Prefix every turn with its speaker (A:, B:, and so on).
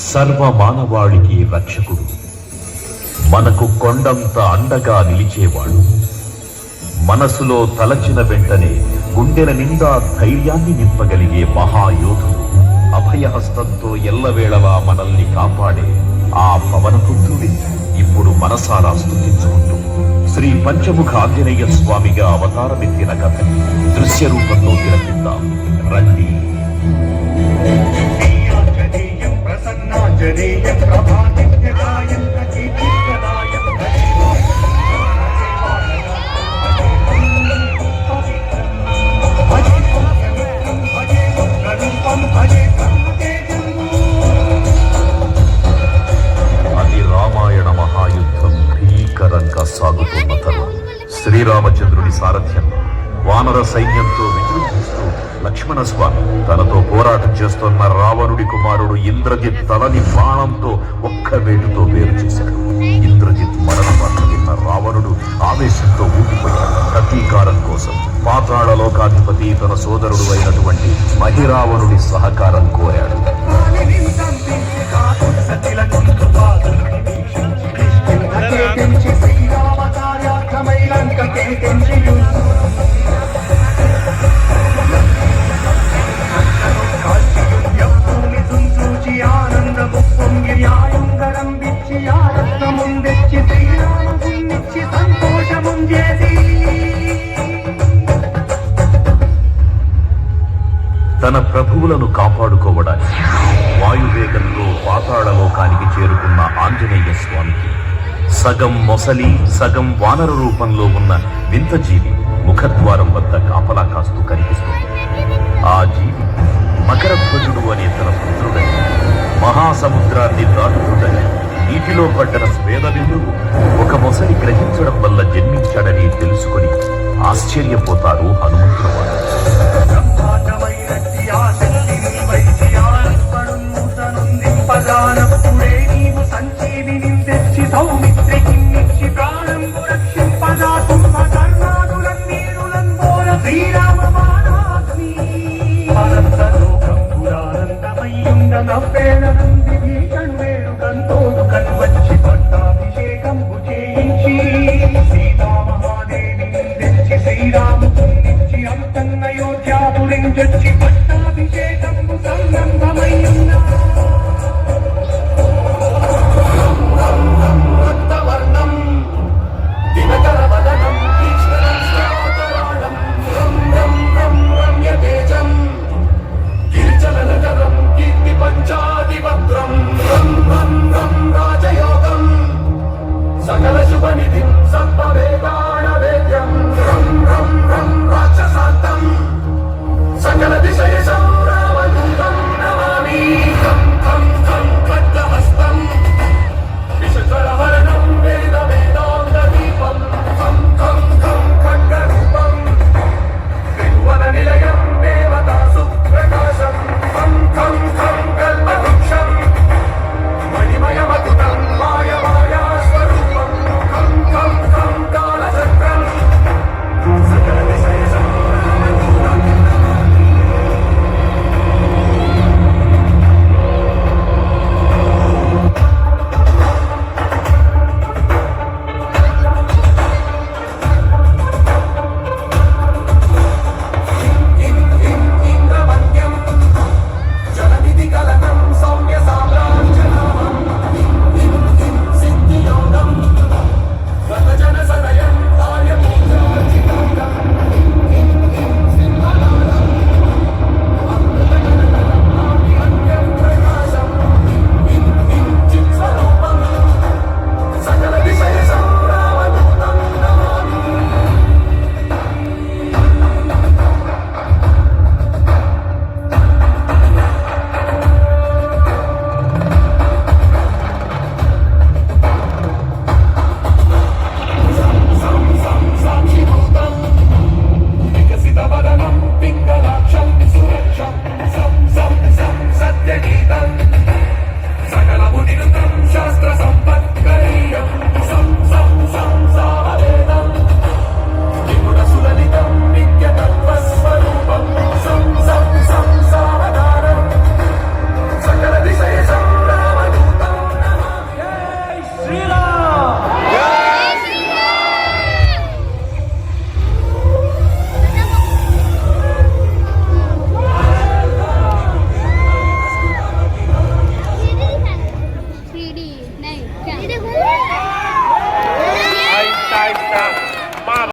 A: సర్వ మానవాళికి రక్షకుడు, మనకు కొండంత అండగా నిలిచేవాడు. మనసులో తలచిన వెంటనే గుండెల నిండా ధైర్యాన్ని నింపగలిగే మహాయోధుడు, అభయహస్తంతో ఎల్లవేళలా మనల్ని కాపాడే ఆ పవనపుత్రుడి ఇప్పుడు మనసారా స్తుతించుకుంటూ శ్రీ పంచముఖ ఆంజనేయ స్వామిగా అవతారమెత్తిన కథని దృశ్య రూపంలో తిలకిద్దాం రండి. అది రామాయణ మహాయుద్ధం భీకరంగా సాగుతున్న తరుణం. శ్రీరామచంద్రుని సారథ్యంలో వానర సైన్యంతో విజృంభిస్తూ లక్ష్మణ స్వామి తనతో పోరాటం చేస్తున్న రావణుడి కుమారుడు ఇంద్రజిత్ తలని బాణంతో ఒక్క వేటుతో వేరు చేశాడు. ఇంద్రజిత్ మరణ వార్త విన్న రావణుడు ఆవేశంతో ఊగిపోయాడు. ప్రతీకారం కోసం పాతాళ లోకాధిపతి తన సోదరుడు అయినటువంటి మహిరావణుడి సహకారం కోరాడు. తన ప్రభువులను కాపాడుకోవడానికి వాయువేగంతో పాతాళలోకానికి చేరుకున్న ఆంజనేయ స్వామికి సగం మొసలి సగం వానర రూపంలో ఉన్న వింత జీవి ముఖద్వారం వద్ద కాపలా కాస్తూ కనిపిస్తుంది. ఆ జీవి మకరధ్వజుడు అనే తన పుత్రుడని, మహాసముద్రాన్ని దాటుతుండగా నీటిలో పడ్డన స్వేదబిందువు ఒక మొసలి గ్రహించడం వల్ల జన్మించాడని తెలుసుకుని ఆశ్చర్యపోతారు హనుమంతుల వారు.
B: శ్రీరామ